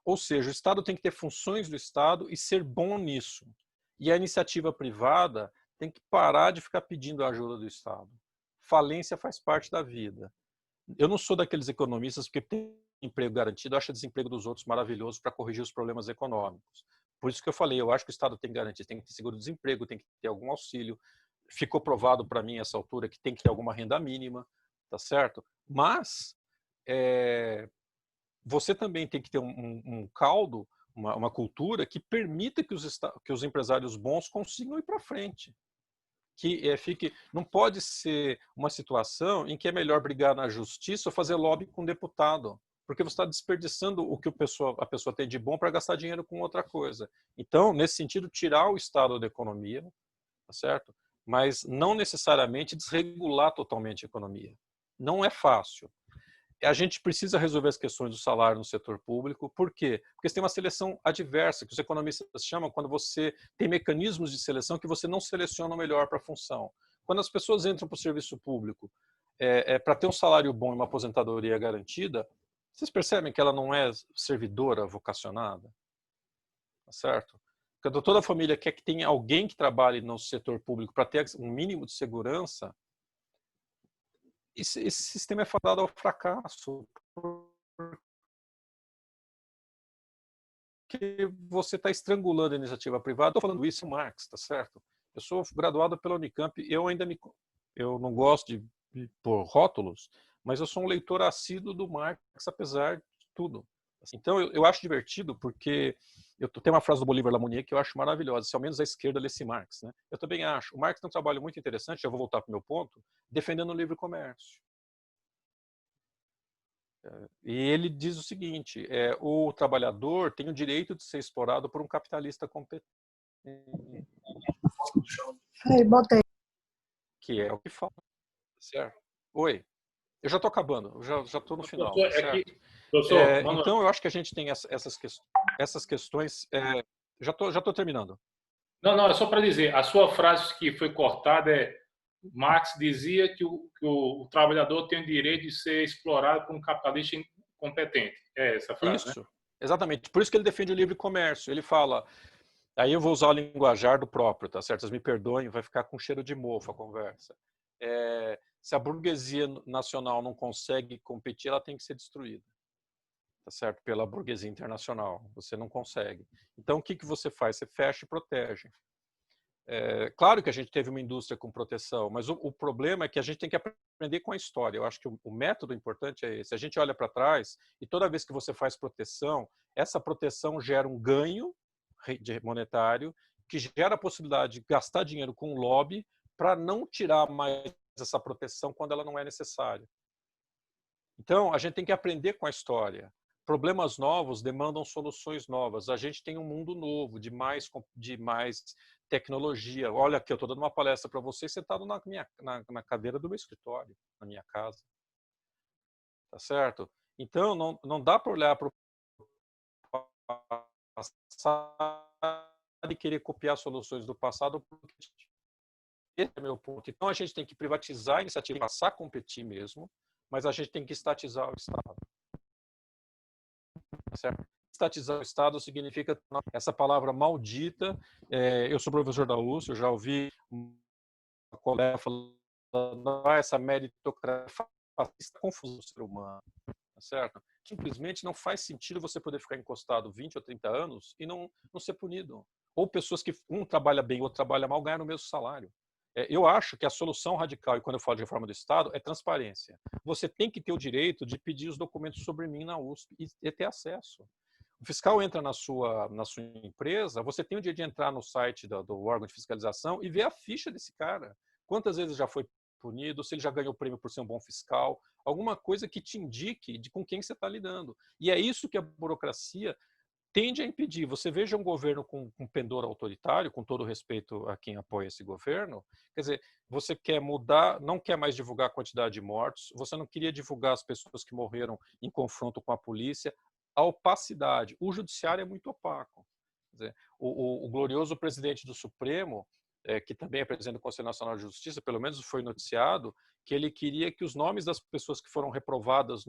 Ou seja, o Estado tem que ter funções do Estado e ser bom nisso. E a iniciativa privada tem que parar de ficar pedindo a ajuda do Estado. Falência faz parte da vida. Eu não sou daqueles economistas que têm emprego garantido, acho o desemprego dos outros maravilhoso para corrigir os problemas econômicos. Por isso que eu falei, eu acho que o Estado tem que garantir, tem que ter seguro-desemprego, tem que ter algum auxílio. Ficou provado para mim essa altura que tem que ter alguma renda mínima, tá certo? Mas você também tem que ter um caldo, uma cultura que permita que os empresários bons consigam ir para frente. Não pode ser uma situação em que é melhor brigar na justiça ou fazer lobby com deputado, porque você está desperdiçando o que a pessoa tem de bom para gastar dinheiro com outra coisa. Então, nesse sentido, tirar o Estado da economia, tá certo? Mas não necessariamente desregular totalmente a economia. Não é fácil. A gente precisa resolver as questões do salário no setor público. Por quê? Porque você tem uma seleção adversa, que os economistas chamam quando você tem mecanismos de seleção que você não seleciona o melhor para a função. Quando as pessoas entram para o serviço público para ter um salário bom e uma aposentadoria garantida, vocês percebem que ela não é servidora vocacionada? Tá certo? Porque toda a família quer que tenha alguém que trabalhe no setor público para ter um mínimo de segurança. Esse sistema é fadado ao fracasso, porque você está estrangulando a iniciativa privada. Estou falando isso, Marx, tá certo? Eu sou graduado pela Unicamp, eu não gosto de pôr rótulos, mas eu sou um leitor assíduo do Marx, apesar de tudo. Então, eu acho divertido porque eu tenho uma frase do Bolívar Lamounier que eu acho maravilhosa, se ao menos a esquerda lesse Marx. Né? Eu também acho. O Marx tem um trabalho muito interessante, já vou voltar para o meu ponto, defendendo o livre comércio. E ele diz o seguinte, o trabalhador tem o direito de ser explorado por um capitalista competente. Aí, botei. Que é o que fala, certo? Oi, eu já estou acabando, eu já estou no final, Professor, certo? professor, Manuel, Então, eu acho que a gente tem essas questões. Já tô terminando. não, é só para dizer, a sua frase que foi cortada Marx dizia que o trabalhador tem o direito de ser explorado por um capitalista incompetente. É essa frase, né? Isso, exatamente. Por isso que ele defende o livre comércio. Ele fala, aí eu vou usar o linguajar do próprio, tá certo? Vocês me perdoem, vai ficar com cheiro de mofo a conversa. Se a burguesia nacional não consegue competir, ela tem que ser destruída, tá certo? Pela burguesia internacional. Você não consegue. Então, o que você faz? Você fecha e protege. Claro que a gente teve uma indústria com proteção, mas o problema é que a gente tem que aprender com a história. Eu acho que o método importante é esse. A gente olha para trás e toda vez que você faz proteção, essa proteção gera um ganho monetário que gera a possibilidade de gastar dinheiro com lobby para não tirar mais essa proteção quando ela não é necessária. Então, a gente tem que aprender com a história. Problemas novos demandam soluções novas. A gente tem um mundo novo, de mais tecnologia. Olha aqui, eu estou dando uma palestra para você sentado na cadeira do meu escritório, na minha casa. Tá certo? Então, não dá para olhar para o passado e querer copiar soluções do passado, porque esse é o meu ponto. Então, a gente tem que privatizar a iniciativa, passar a competir mesmo, mas a gente tem que estatizar o Estado. Certo? Estatizar o Estado significa essa palavra maldita. Eu sou professor da USP, eu já ouvi uma colega falando essa meritocracia faz confusão do ser humano, tá certo? Simplesmente não faz sentido você poder ficar encostado 20 ou 30 anos e não ser punido. Ou pessoas que um trabalha bem, outro trabalha mal, ganham o mesmo salário. Eu acho que a solução radical, e quando eu falo de reforma do Estado, é transparência. Você tem que ter o direito de pedir os documentos sobre mim na USP e ter acesso. O fiscal entra na sua empresa, você tem o direito de entrar no site do órgão de fiscalização e ver a ficha desse cara. Quantas vezes já foi punido, se ele já ganhou prêmio por ser um bom fiscal, alguma coisa que te indique de com quem você está lidando. E é isso que a burocracia tende a impedir. Você veja um governo com pendor autoritário, com todo respeito a quem apoia esse governo, quer dizer, você quer mudar, não quer mais divulgar a quantidade de mortos, você não queria divulgar as pessoas que morreram em confronto com a polícia, a opacidade. O judiciário é muito opaco. Quer dizer, o glorioso presidente do Supremo, que também é presidente do Conselho Nacional de Justiça, pelo menos foi noticiado, que ele queria que os nomes das pessoas que foram reprovadas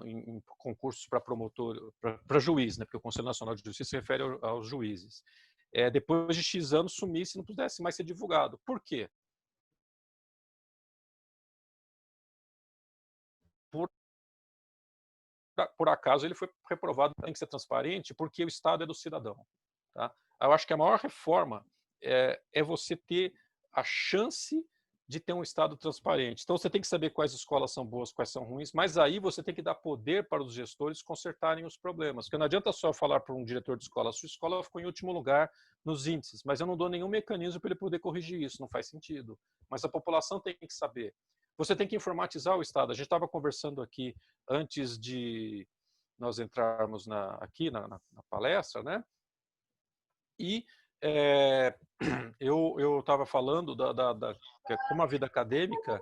em concursos para promotor, para juiz, né? Porque o Conselho Nacional de Justiça se refere aos juízes. Depois de X anos sumisse e não pudesse mais ser divulgado. Por quê? Por acaso ele foi reprovado, tem que ser transparente, porque o Estado é do cidadão. Tá? Eu acho que a maior reforma é você ter a chance de ter um Estado transparente. Então, você tem que saber quais escolas são boas, quais são ruins, mas aí você tem que dar poder para os gestores consertarem os problemas. Porque não adianta só falar para um diretor de escola, a sua escola ficou em último lugar nos índices, mas eu não dou nenhum mecanismo para ele poder corrigir isso, não faz sentido. Mas a população tem que saber. Você tem que informatizar o Estado. A gente estava conversando aqui antes de nós entrarmos aqui na palestra, né? E eu estava falando como a vida acadêmica,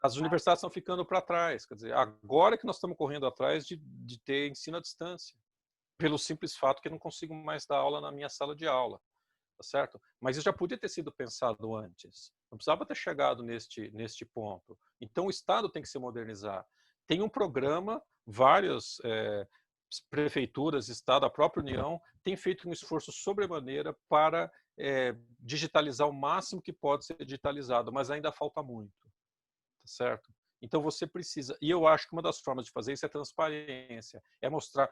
as universidades estão ficando para trás. Quer dizer, agora que nós estamos correndo atrás de ter ensino à distância, pelo simples fato que eu não consigo mais dar aula na minha sala de aula, tá certo? Mas isso já podia ter sido pensado antes. Não precisava ter chegado neste ponto. Então, o Estado tem que se modernizar. Tem um programa, várias prefeituras, Estado, a própria União, tem feito um esforço sobremaneira para digitalizar o máximo que pode ser digitalizado, mas ainda falta muito, tá certo? Então você precisa, e eu acho que uma das formas de fazer isso é transparência, é mostrar,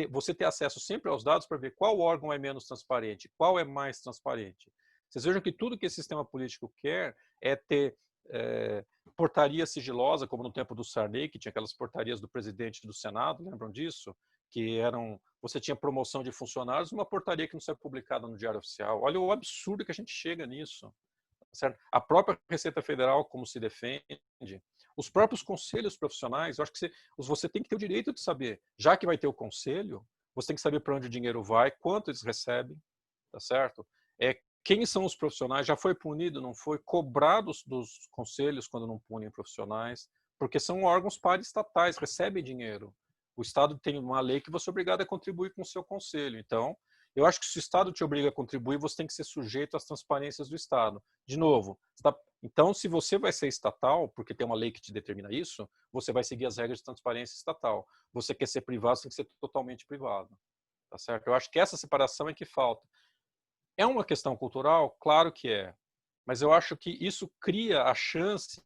você ter acesso sempre aos dados para ver qual órgão é menos transparente, qual é mais transparente. Vocês vejam que tudo que esse sistema político quer é ter portaria sigilosa, como no tempo do Sarney, que tinha aquelas portarias do presidente do Senado, lembram disso? Que você tinha promoção de funcionários numa portaria que não sai publicada no Diário Oficial. Olha o absurdo que a gente chega nisso. certo? A própria Receita Federal, como se defende, os próprios conselhos profissionais, eu acho que você tem que ter o direito de saber, já que vai ter o conselho, você tem que saber para onde o dinheiro vai, quanto eles recebem, tá certo? Quem são os profissionais, já foi punido, não foi? Cobrados dos conselhos quando não punem profissionais, porque são órgãos paraestatais, recebem dinheiro. O Estado tem uma lei que você é obrigado a contribuir com o seu conselho. Então, eu acho que se o Estado te obriga a contribuir, você tem que ser sujeito às transparências do Estado. De novo, então, se você vai ser estatal, porque tem uma lei que te determina isso, você vai seguir as regras de transparência estatal. Você quer ser privado, você tem que ser totalmente privado. Tá certo? Eu acho que essa separação é que falta. É uma questão cultural? Claro que é. Mas eu acho que isso cria a chance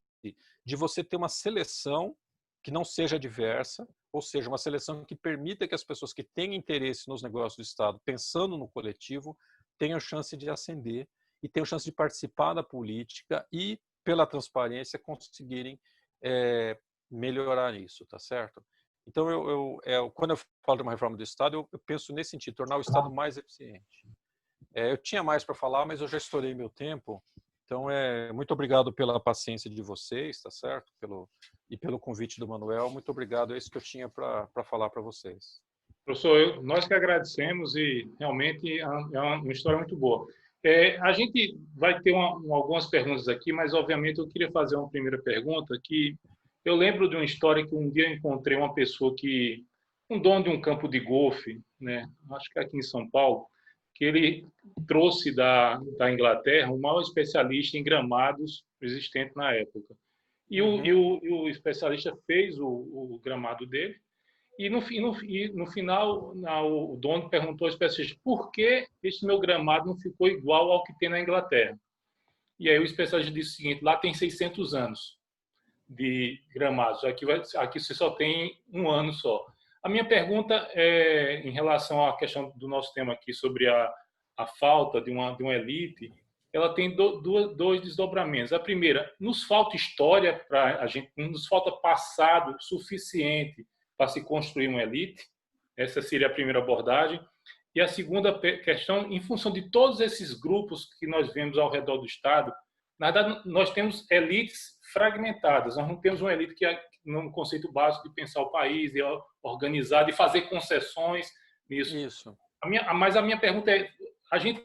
de você ter uma seleção que não seja diversa, ou seja, uma seleção que permita que as pessoas que têm interesse nos negócios do Estado, pensando no coletivo, tenham chance de ascender e tenham chance de participar da política e, pela transparência, conseguirem melhorar isso, tá certo? Então, quando eu falo de uma reforma do Estado, eu penso nesse sentido, tornar o Estado mais eficiente. Eu tinha mais para falar, mas eu já estourei meu tempo. Então, muito obrigado pela paciência de vocês, tá certo? E pelo convite do Manuel. Muito obrigado. É isso que eu tinha para falar para vocês. Professor, nós que agradecemos e realmente é uma história muito boa. A gente vai ter algumas perguntas aqui, mas obviamente eu queria fazer uma primeira pergunta que eu lembro de uma história que um dia eu encontrei uma pessoa um dono de um campo de golfe, né? Acho que aqui em São Paulo, que ele trouxe da Inglaterra um maior especialista em gramados existente na época. E o especialista fez o gramado dele. E no final, o dono perguntou ao especialista por que esse meu gramado não ficou igual ao que tem na Inglaterra. E aí o especialista disse o seguinte: lá tem 600 anos de gramados, aqui você só tem um ano só. A minha pergunta é em relação à questão do nosso tema aqui sobre a falta de uma elite. Ela tem dois desdobramentos. A primeira, nos falta história para a gente, nos falta passado suficiente para se construir uma elite. Essa seria a primeira abordagem. E a segunda questão, em função de todos esses grupos que nós vemos ao redor do Estado, na verdade, nós temos elites fragmentadas. Nós não temos uma elite que no conceito básico de pensar o país, de organizar, de fazer concessões nisso. Isso. Mas a minha pergunta é, a gente,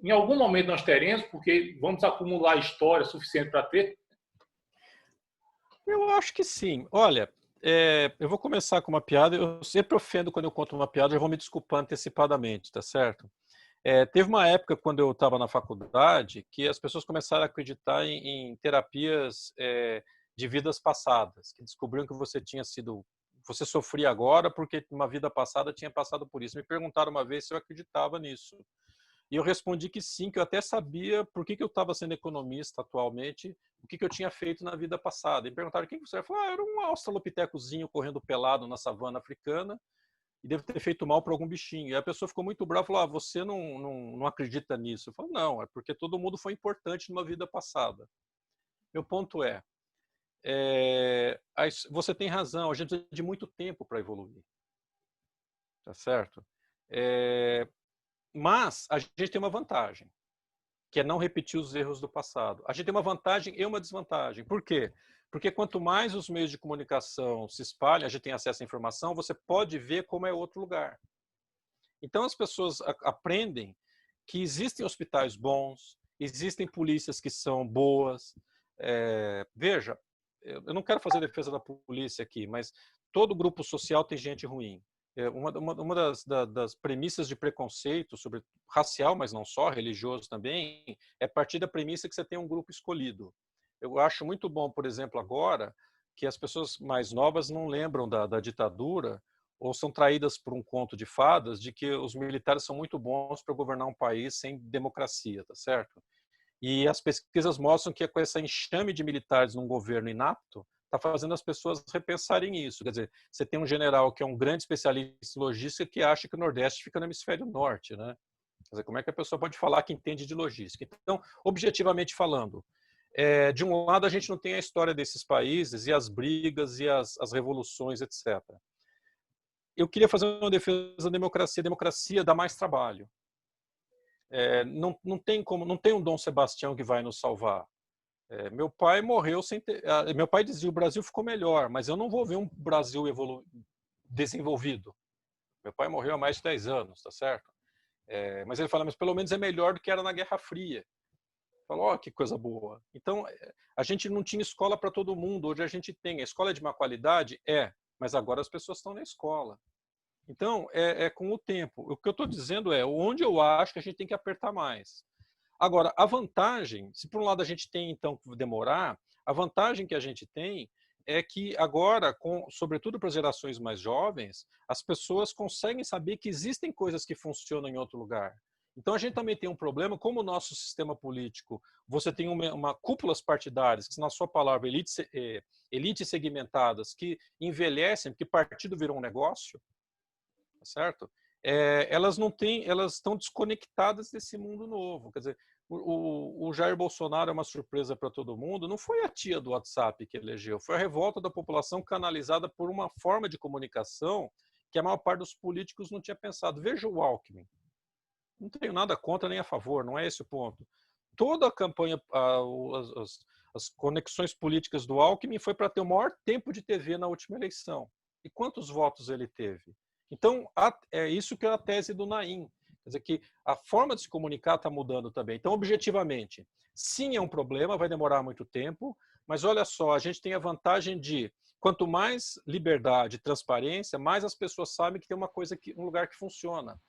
em algum momento nós teremos, porque vamos acumular história suficiente para ter? Eu acho que sim. Olha, eu vou começar com uma piada. Eu sempre ofendo quando eu conto uma piada, já vou me desculpar antecipadamente, tá certo? Teve uma época, quando eu estava na faculdade, que as pessoas começaram a acreditar em terapias de vidas passadas, que descobriam que você sofria agora porque uma vida passada tinha passado por isso. Me perguntaram uma vez se eu acreditava nisso. E eu respondi que sim, que eu até sabia por que eu estava sendo economista atualmente, o que eu tinha feito na vida passada. E me perguntaram quem você era. Eu falei, era um australopitecozinho correndo pelado na savana africana e devo ter feito mal para algum bichinho. E a pessoa ficou muito brava e falou, você não acredita nisso? Eu falei, não, é porque todo mundo foi importante numa vida passada. Meu ponto você tem razão, a gente precisa de muito tempo para evoluir. Tá certo? Mas a gente tem uma vantagem, que é não repetir os erros do passado. A gente tem uma vantagem e uma desvantagem. Por quê? Porque quanto mais os meios de comunicação se espalham, a gente tem acesso à informação, você pode ver como é outro lugar. Então as pessoas aprendem que existem hospitais bons, existem polícias que são boas. Veja, eu não quero fazer defesa da polícia aqui, mas todo grupo social tem gente ruim. Uma das premissas de preconceito sobre racial, mas não só, religioso também, é partir da premissa que você tem um grupo escolhido. Eu acho muito bom, por exemplo, agora, que as pessoas mais novas não lembram da ditadura ou são traídas por um conto de fadas de que os militares são muito bons para governar um país sem democracia, tá certo? E as pesquisas mostram que com essa enxame de militares num governo inapto, está fazendo as pessoas repensarem isso. Quer dizer, você tem um general que é um grande especialista em logística que acha que o Nordeste fica no hemisfério norte, né? Quer dizer, como é que a pessoa pode falar que entende de logística? Então, objetivamente falando, de um lado a gente não tem a história desses países e as brigas e as revoluções, etc. Eu queria fazer uma defesa da democracia. A democracia dá mais trabalho. não tem como, não tem um Dom Sebastião que vai nos salvar. Meu pai morreu sem ter... Meu pai dizia, o Brasil ficou melhor, mas eu não vou ver um Brasil desenvolvido. Meu pai morreu há mais de 10 anos, tá certo? Mas ele fala, mas pelo menos é melhor do que era na Guerra Fria. Falou, que coisa boa. Então, a gente não tinha escola para todo mundo, hoje a gente tem. A escola é de má qualidade? Mas agora as pessoas estão na escola. Então, é com o tempo. O que eu estou dizendo é onde eu acho que a gente tem que apertar mais. Agora, a vantagem, se por um lado a gente tem, então, que demorar, a vantagem que a gente tem é que agora, sobretudo para as gerações mais jovens, as pessoas conseguem saber que existem coisas que funcionam em outro lugar. Então, a gente também tem um problema, como o nosso sistema político, você tem uma cúpulas partidárias, que na sua palavra, elites segmentadas, que envelhecem, porque partido virou um negócio, tá certo? Elas não têm, elas estão desconectadas desse mundo novo. Quer dizer, o Jair Bolsonaro é uma surpresa para todo mundo. Não foi a tia do WhatsApp que elegeu, foi a revolta da população canalizada por uma forma de comunicação que a maior parte dos políticos não tinha pensado. Veja o Alckmin. Não tenho nada contra nem a favor, não é esse o ponto. Toda a campanha, as conexões políticas do Alckmin foi para ter o maior tempo de TV na última eleição. E quantos votos ele teve? Então, é isso que é a tese do Naim. Quer dizer, que a forma de se comunicar está mudando também. Então, objetivamente, sim, é um problema, vai demorar muito tempo, mas olha só, a gente tem a vantagem de, quanto mais liberdade, transparência, mais as pessoas sabem que tem um lugar que funciona.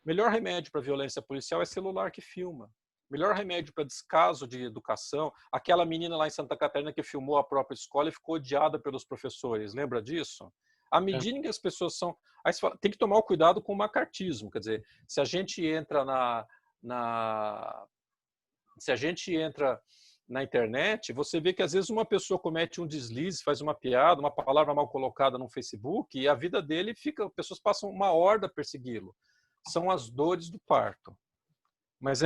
Melhor remédio para violência policial é celular que filma. Melhor remédio para descaso de educação, aquela menina lá em Santa Catarina que filmou a própria escola e ficou odiada pelos professores, lembra disso? À medida em que as pessoas são... Aí você fala, tem que tomar o cuidado com o macartismo, quer dizer, se a gente entra se a gente entra na internet, você vê que às vezes uma pessoa comete um deslize, faz uma piada, uma palavra mal colocada no Facebook e a vida dele fica... Pessoas passam uma horda a persegui-lo. São as dores do parto. Mas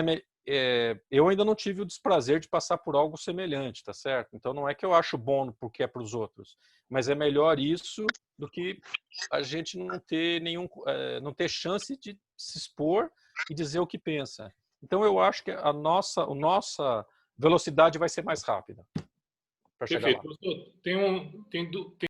eu ainda não tive o desprazer de passar por algo semelhante, tá certo? Então não é que eu acho bom porque é para os outros, mas é melhor isso do que a gente não ter chance de se expor e dizer o que pensa. Então eu acho que a nossa velocidade vai ser mais rápida para chegar lá. Perfeito. Tem